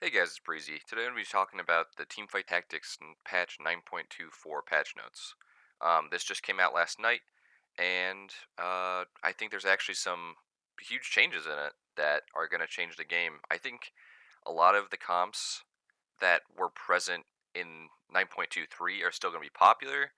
Hey guys, it's Breezy. Today I'm going to be talking about the Teamfight Tactics patch 9.24 patch notes. This just came out last night, and I think there's actually some huge changes in it that are going to change the game. I think a lot of the comps that were present in 9.23 are still going to be popular,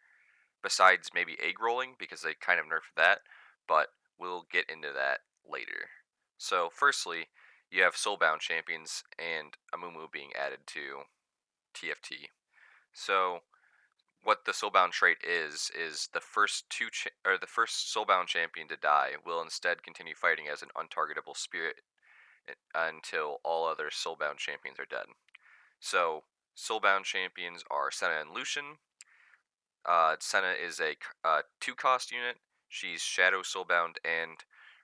besides maybe egg rolling, because they kind of nerfed that, but we'll get into that later. So, firstly, you have Soulbound champions and Amumu being added to TFT. So, what the Soulbound trait is the first or the first Soulbound champion to die will instead continue fighting as an untargetable spirit until all other Soulbound champions are dead. So, Soulbound champions are Senna and Lucian. Senna is a 2-cost unit. She's Shadow Soulbound, and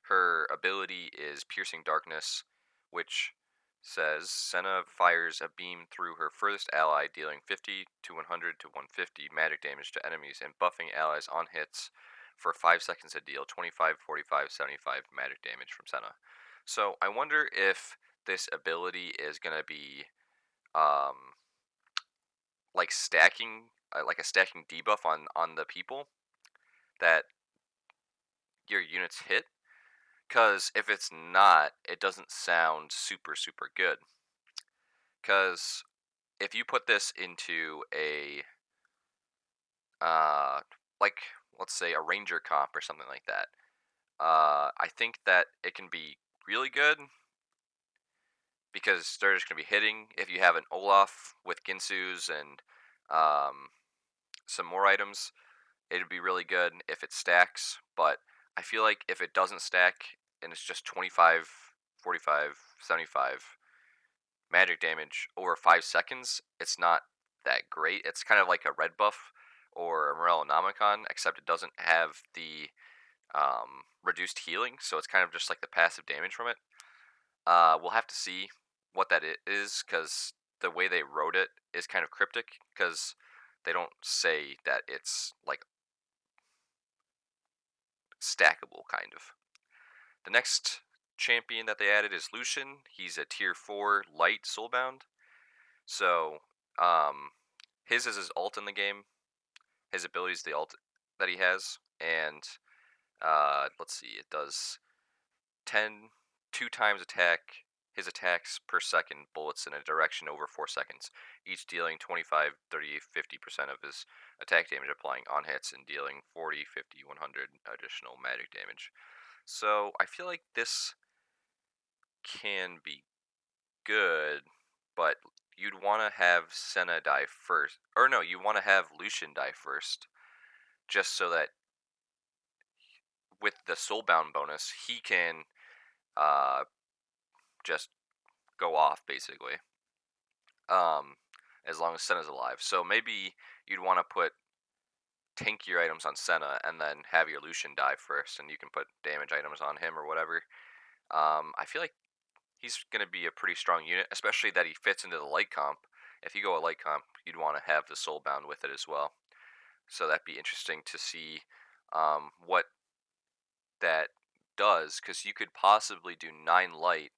her ability is Piercing Darkness, which says Senna fires a beam through her furthest ally, dealing 50 to 100 to 150 magic damage to enemies and buffing allies on hits for 5 seconds to deal 25, 45, 75 magic damage from Senna. So I wonder if this ability is going to be um, like a stacking debuff on the people that your units hit. Because if it's not, it doesn't sound super good. Because if you put this into a uh like let's say a ranger comp or something like that, I think that it can be really good because they're just gonna be hitting. If you have an Olaf with Ginsu's and um, some more items, it'd be really good if it stacks, but I feel like if it doesn't stack and it's just 25, 45, 75 magic damage over 5 seconds, it's not that great. It's kind of like a red buff or a Morellonomicon, except it doesn't have the reduced healing, so it's kind of just like the passive damage from it. We'll have to see what that is, because the way they wrote it is kind of cryptic, because they don't say that it's like stackable, kind of. The next champion that they added is Lucian. He's a tier 4 light soulbound. So, um, his is his ult in the game. His ability is the ult that he has. And, let's see, it does 10, 2 times attack. His attacks per second bullets in a direction over 4 seconds, each dealing 25, 30, 50% of his attack damage, applying on hits and dealing 40, 50, 100 additional magic damage. So I feel like this can be good, but you'd want to have Senna die first. Or no, you want to have Lucian die first, just so that with the Soulbound bonus, he can uh, just go off, basically, um, as long as Senna's alive. So maybe you'd want to put tankier items on Senna and then have your Lucian die first, and you can put damage items on him or whatever. I feel like he's going to be a pretty strong unit, especially that he fits into the light comp. If you go a light comp, you'd want to have the Soulbound with it as well. So that'd be interesting to see what that does, because you could possibly do 9 light,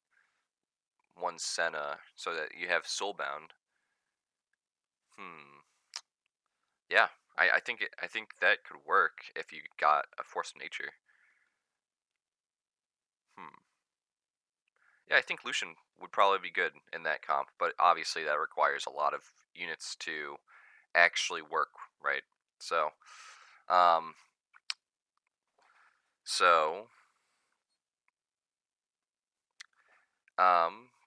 1 Senna, so that you have Soulbound. Hmm. Yeah, I think that could work if you got a Force of Nature. Hmm. Yeah, I think Lucian would probably be good in that comp, but obviously that requires a lot of units to actually work, right? So, um, so,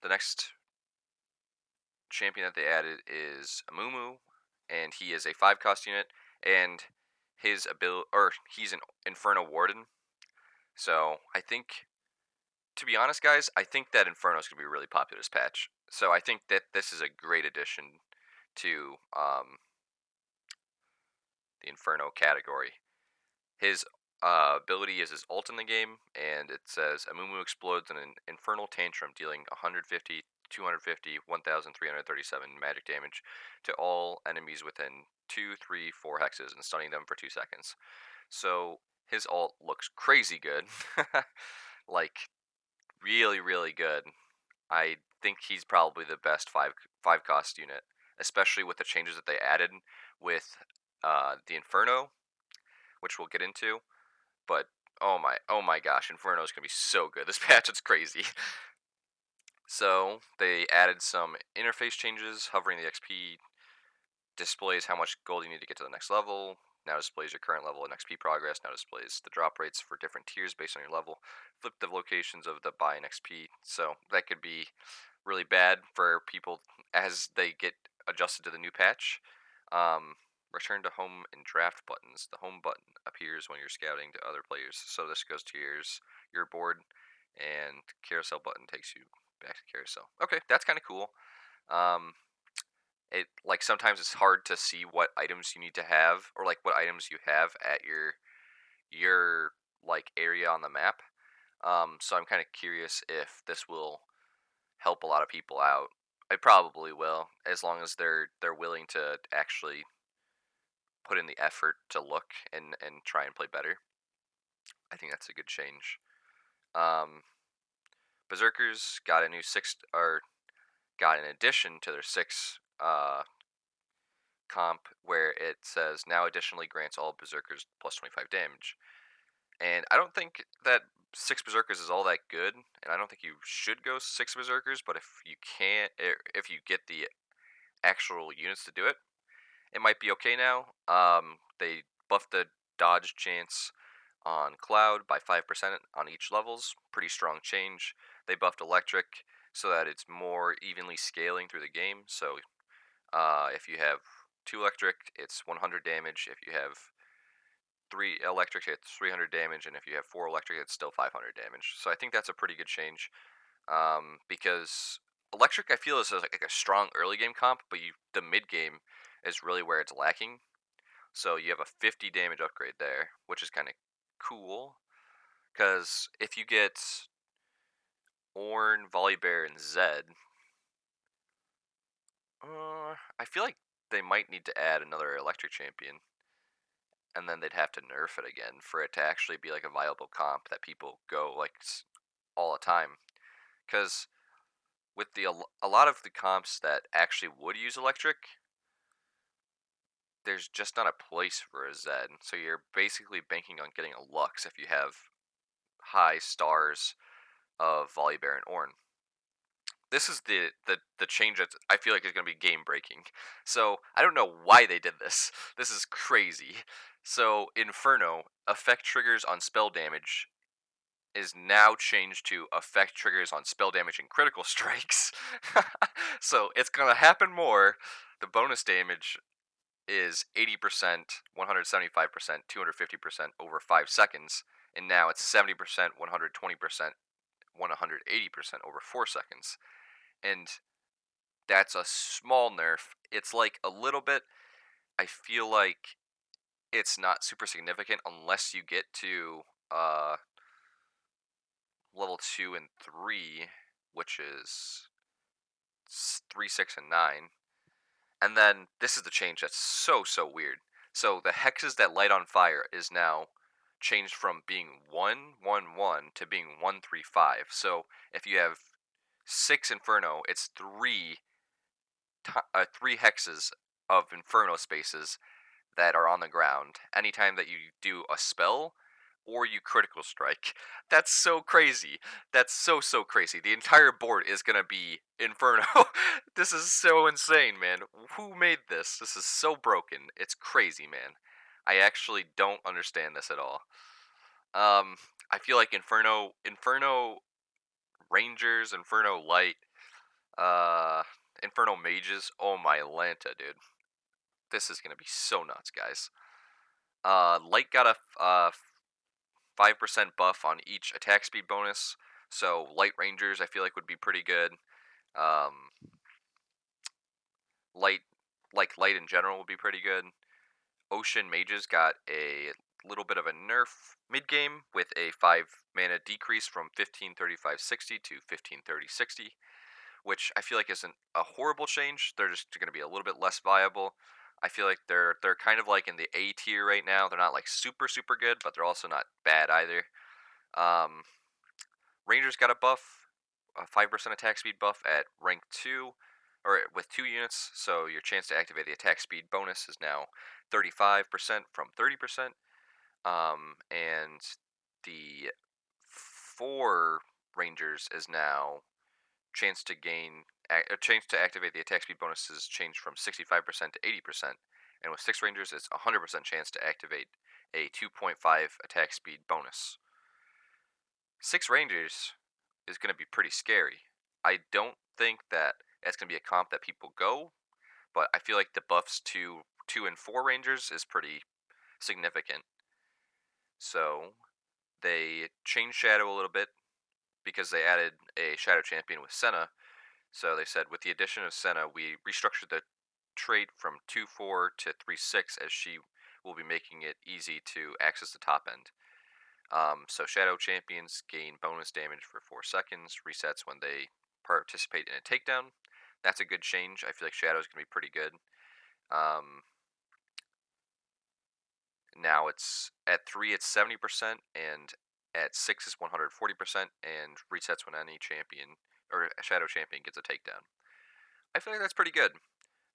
the next champion that they added is Amumu, and he is a 5-cost unit, and his ability, or he's an Inferno Warden. So I think, to be honest, guys, I think that Inferno is gonna be a really popular this patch. So I think that this is a great addition to the Inferno category. His ability is his ult in the game, and it says Amumu explodes in an infernal tantrum, dealing 150, 250, 1,337 magic damage to all enemies within 2, 3, 4 hexes, and stunning them for 2 seconds. So his ult looks crazy good, like really good. I think he's probably the best five cost unit, especially with the changes that they added with the Inferno, which we'll get into. But oh my gosh, Inferno is gonna be so good. This patch is crazy. So they added some interface changes. Hovering the XP displays how much gold you need to get to the next level. Now displays your current level and XP progress. Now displays the drop rates for different tiers based on your level. Flip the locations of the buy and XP. So that could be really bad for people as they get adjusted to the new patch. Return to home and draft buttons. The home button appears when you're scouting to other players. So this goes to your board, and carousel button takes you back to carousel. Okay, that's kind of cool. Um, it like sometimes it's hard to see what items you need to have or like what items you have at your like area on the map. So I'm kind of curious if this will help a lot of people out. I probably will, as long as they're willing to actually put in the effort to look and try and play better. I think that's a good change. Um, Berserkers got a new six or got an addition to their six comp where it says now additionally grants all berserkers plus 25 damage. And I don't think that six berserkers is all that good, and I don't think you should go six berserkers. But if you can't, if you get the actual units to do it, it might be okay now. They buffed the dodge chance on Cloud by 5% on each levels. Pretty strong change. They buffed electric so that it's more evenly scaling through the game. So if you have 2 electric, it's 100 damage. If you have 3 electric, it's 300 damage, and if you have 4 electric, it's still 500 damage. So I think that's a pretty good change, because electric I feel is like a strong early game comp, but the mid game is really where it's lacking. So you have a 50 damage upgrade there, which is kind of cool. Because if you get Ornn, Volibear, and Zed, I feel like they might need to add another electric champion, and then they'd have to nerf it again for it to actually be like a viable comp that people go like all the time. Because with a lot of the comps that actually would use electric, there's just not a place for a Zed. So you're basically banking on getting a Lux if you have high stars of Volibear and Ornn. This is the change that I feel like is going to be game breaking. So I don't know why they did this. This is crazy. So Inferno effect triggers on spell damage is now changed to effect triggers on spell damage and critical strikes. So it's gonna happen more. The bonus damage is 80%, 175%, 250% over 5 seconds, and now it's 70%, 120%, 180% over 4 seconds. And that's a small nerf. It's like a little bit, I feel like it's not super significant unless you get to level 2 and 3, which is 3, 6, and 9. And then this is the change that's so weird. So the hexes that light on fire is now changed from being 1, 1, 1 to being 1, 3, 5. So if you have 6 Inferno, it's 3 hexes of Inferno spaces that are on the ground anytime that you do a spell or you critical strike. That's so crazy. That's so crazy. The entire board is gonna be Inferno. This is so insane, man. Who made this? This is so broken. It's crazy, man. I actually don't understand this at all. I feel like Inferno Rangers, Inferno Light, uh, Inferno Mages. Oh my Lanta, dude. This is gonna be so nuts, guys. Light got a 5% buff on each attack speed bonus. So Light Rangers I feel like would be pretty good. Um, light light in general would be pretty good. Ocean Mages got a little bit of a nerf mid game with a 5 mana decrease from 153560 to 153060, which I feel like isn't a horrible change. They're just going to be a little bit less viable. I feel like they're kind of like in the A tier right now. They're not like super good, but they're also not bad either. Um, Rangers got a buff a 5% attack speed buff at rank 2, or with 2 units, so your chance to activate the attack speed bonus is now 35% from 30%. And the 4 Rangers is now chance to gain a chance to activate the attack speed bonuses changed from 65% to 80%, and with 6 Rangers, it's 100% chance to activate a 2.5 attack speed bonus. 6 Rangers is going to be pretty scary. I don't think that that's going to be a comp that people go, but I feel like the buffs to 2 and 4 Rangers is pretty significant. So they changed Shadow a little bit because they added a Shadow Champion with Senna. So they said, with the addition of Senna, we restructured the trait from 2-4 to 3-6, as she will be making it easy to access the top end. So Shadow Champions gain bonus damage for 4 seconds, resets when they participate in a takedown. That's a good change. I feel like Shadow's going to be pretty good. Now it's at 3, it's 70%, and at 6 is 140%, and resets when any champion or a Shadow Champion gets a takedown. I feel like that's pretty good.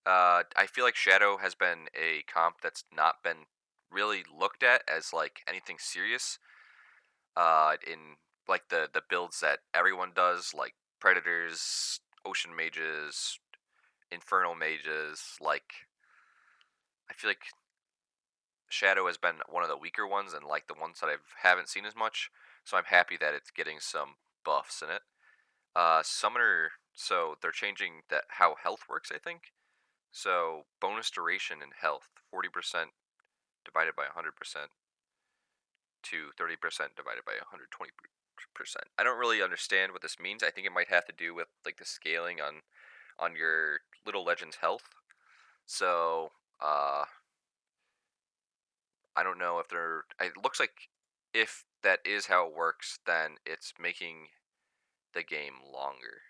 I feel like Shadow has been a comp that's not been really looked at as like anything serious. In like the builds that everyone does, like Predators, Ocean Mages, Infernal Mages. Like, I feel like Shadow has been one of the weaker ones, and like the ones that I haven't seen as much. So I'm happy that it's getting some buffs in it. Summoner, so they're changing that how health works, I think. So bonus duration and health, 40% divided by 100% to 30% divided by 120%. I don't really understand what this means. I think it might have to do with like the scaling on your little legend's health. So I don't know if they're. It looks like if that is how it works, then it's making the game longer.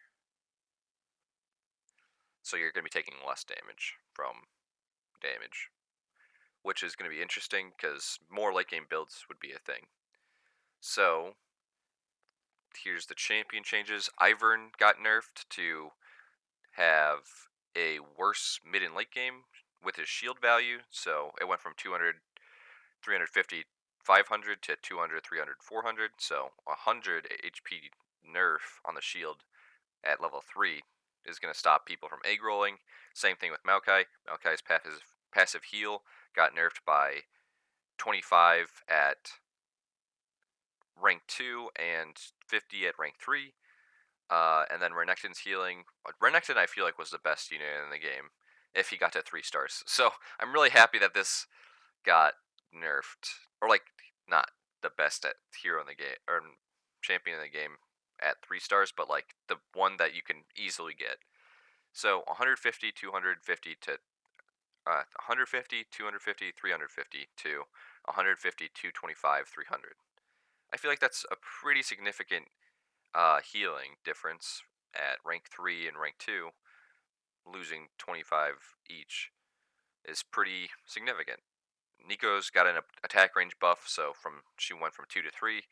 So you're going to be taking less damage from damage, which is going to be interesting because more late game builds would be a thing. So here's the champion changes. Ivern got nerfed to have a worse mid and late game with his shield value. So it went from 200, 350, 500 to 200, 300, 400. So 100 HP nerf on the shield at level 3 is going to stop people from egg rolling. Same thing with Maokai. Maokai's passive heal got nerfed by 25 at rank 2 and 50 at rank 3. And then Renekton's healing. Renekton, I feel like, was the best unit in the game if he got to 3 stars. So I'm really happy that this got nerfed. Or, like, not the best at hero in the game, or champion in the game at 3 stars, but, like, the one that you can easily get. So 150, 250 to 150, 250, 350 to 150, 225, 300. I feel like that's a pretty significant healing difference at rank 3 and rank 2. Losing 25 each is pretty significant. Nico's got an attack range buff, so she went from 2 to 3.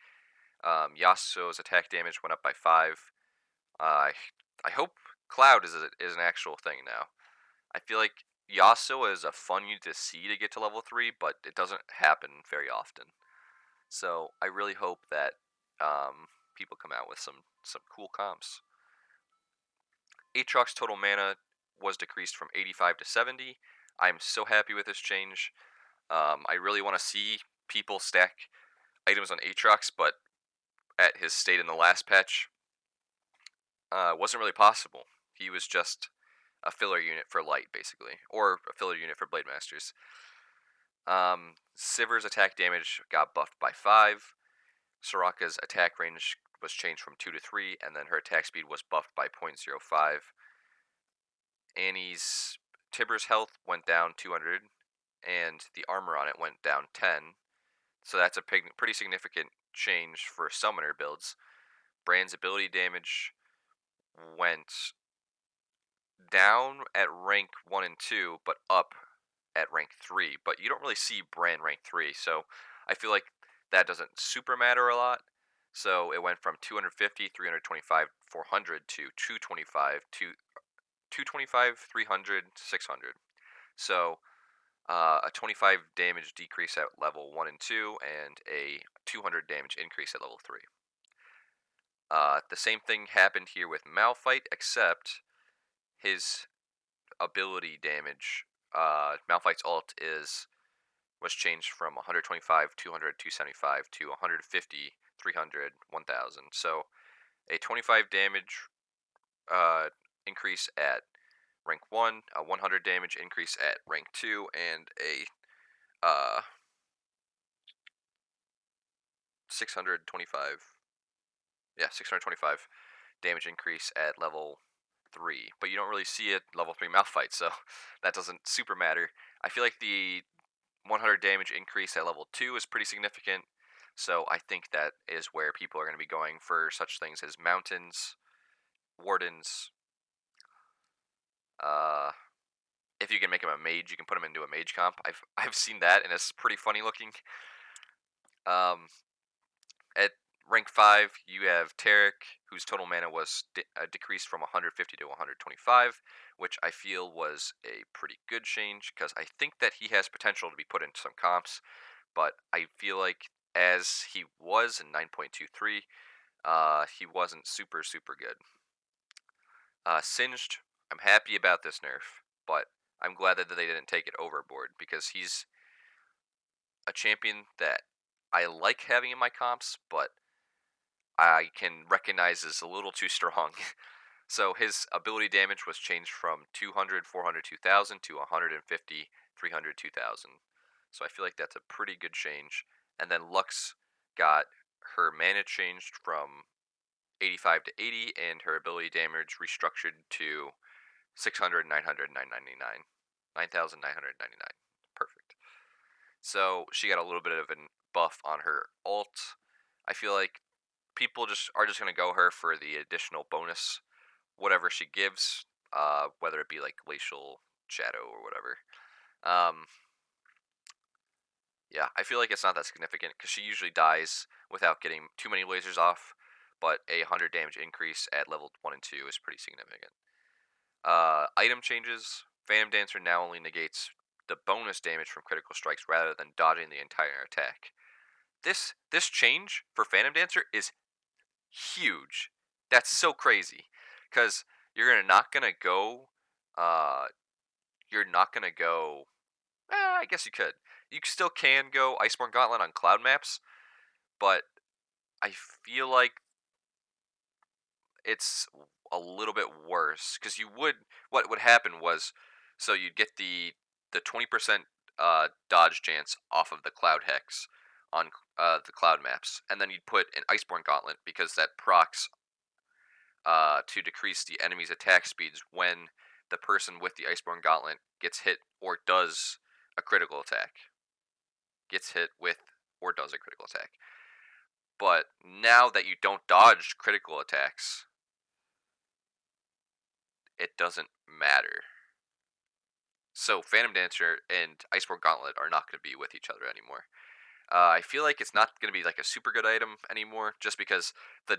Yasuo's attack damage went up by 5. I hope Cloud is an actual thing now. I feel like Yasuo is a fun unit to see to get to level 3, but it doesn't happen very often. So I really hope that people come out with some cool comps. Aatrox's total mana was decreased from 85 to 70. I'm so happy with this change. I really want to see people stack items on Aatrox, but at his state in the last patch, it wasn't really possible. He was just a filler unit for light, basically, or a filler unit for Blade Masters. Sivir's attack damage got buffed by 5. Soraka's attack range was changed from 2 to 3, and then her attack speed was buffed by 0.05. Annie's Tiber's health went down 200, and the armor on it went down 10. So that's a pretty significant change for summoner builds. Brand's ability damage went down at rank 1 and 2, but up at rank 3. But you don't really see Brand rank 3, so I feel like that doesn't super matter a lot. So it went from 250, 325, 400 to 225 to 225, 300, 600. So a 25 damage decrease at level 1 and 2, and a 200 damage increase at level 3. The same thing happened here with Malphite, except his ability damage, Malphite's ult was changed from 125, 200, 275 to 150, 300, 1000. So a 25 damage uh, increase at rank 1, a 100 damage increase at rank 2, and a 625, 625 damage increase at level 3. But you don't really see it level 3 Malphite, so that doesn't super matter. I feel like the 100 damage increase at level 2 is pretty significant, so I think that is where people are going to be going for such things as mountains, wardens. Uh, if you can make him a mage, you can put him into a mage comp. I've seen that, and it's pretty funny looking. Um, at rank 5, you have Tarek, whose total mana was decreased from 150 to 125, which I feel was a pretty good change, because I think that he has potential to be put into some comps, but I feel like as he was in 9.23, he wasn't super, super good. Singed, I'm happy about this nerf, but I'm glad that they didn't take it overboard, because he's a champion that I like having in my comps, but I can recognize is a little too strong. So his ability damage was changed from 200, 400, 2000 to 150, 300, 2000. So I feel like that's a pretty good change. And then Lux got her mana changed from 85 to 80, and her ability damage restructured to 600, 900, 999. 9,999. Perfect. So she got a little bit of a buff on her ult. I feel like people are just going to go her for the additional bonus, whatever she gives, whether it be like glacial shadow or whatever. Yeah, I feel like it's not that significant, because she usually dies without getting too many lasers off, but a 100 damage increase at level 1 and 2 is pretty significant. Item changes. Phantom Dancer now only negates the bonus damage from critical strikes rather than dodging the entire attack. This change for Phantom Dancer is huge. That's so crazy, because not gonna go. You're not gonna go. I guess you could. You still can go Iceborne Gauntlet on cloud maps, but I feel like it's a little bit worse, because what would happen was, so you'd get the 20% dodge chance off of the cloud hex on the cloud maps, and then you'd put an Iceborne Gauntlet, because that procs to decrease the enemy's attack speeds when the person with the Iceborne Gauntlet gets hit or does a critical attack. Gets hit with or does a critical attack. But now that you don't dodge critical attacks, it doesn't matter. So Phantom Dancer and Iceborne Gauntlet are not going to be with each other anymore. I feel like it's not going to be like a super good item anymore, just because the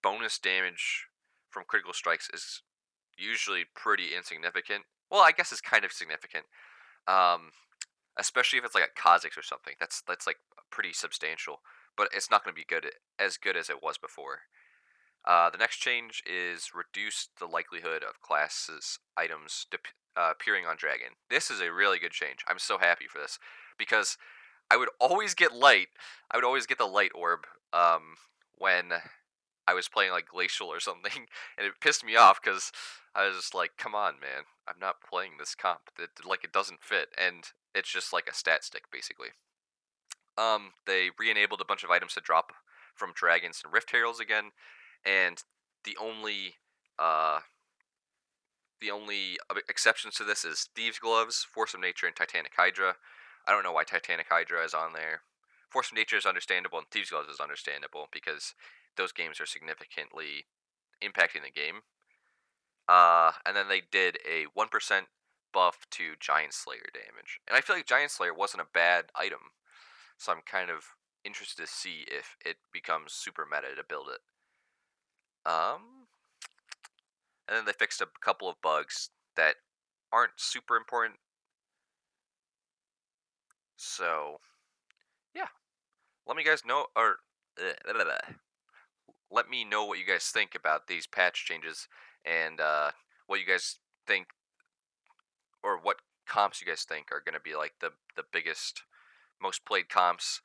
bonus damage from critical strikes is usually pretty insignificant. Well, I guess it's kind of significant, um, especially if it's like a Kha'Zix or something. That's like pretty substantial, but it's not going to be good as it was before. The next change is reduce the likelihood of classes items appearing on Dragon. This is a really good change. I'm so happy for this, because I would always get light. I would always get the light orb when I was playing like Glacial or something, and it pissed me off, because I was just like, "Come on, man! I'm not playing this comp. It doesn't fit," and it's just like a stat stick basically. They re-enabled a bunch of items to drop from dragons and rift heralds again, and the only uh, exceptions to this is Thieves' Gloves, Force of Nature, and Titanic Hydra. I don't know why Titanic Hydra is on there. Force of Nature is understandable, and Thieves' Gloves is understandable, because those games are significantly impacting the game. And then they did a 1% buff to Giant Slayer damage. And I feel like Giant Slayer wasn't a bad item, so I'm kind of interested to see if it becomes super meta to build it. Um, and then they fixed a couple of bugs that aren't super important. So yeah, let me guys know, or let me know what you guys think about these patch changes, and what you guys think, or what comps you guys think are going to be like the biggest, most played comps.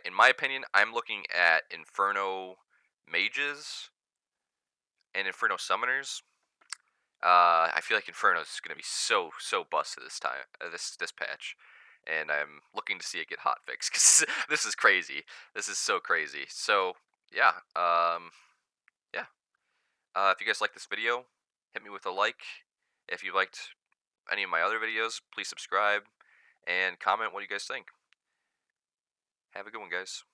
In my opinion, I'm looking at Inferno mages and Inferno summoners. I feel like Inferno is going to be so busted this time, this patch, and I'm looking to see it get hot fixed because this is crazy. This is so crazy. So yeah, yeah. If you guys like this video, hit me with a like. If you liked any of my other videos, please subscribe and comment what you guys think. Have a good one, guys.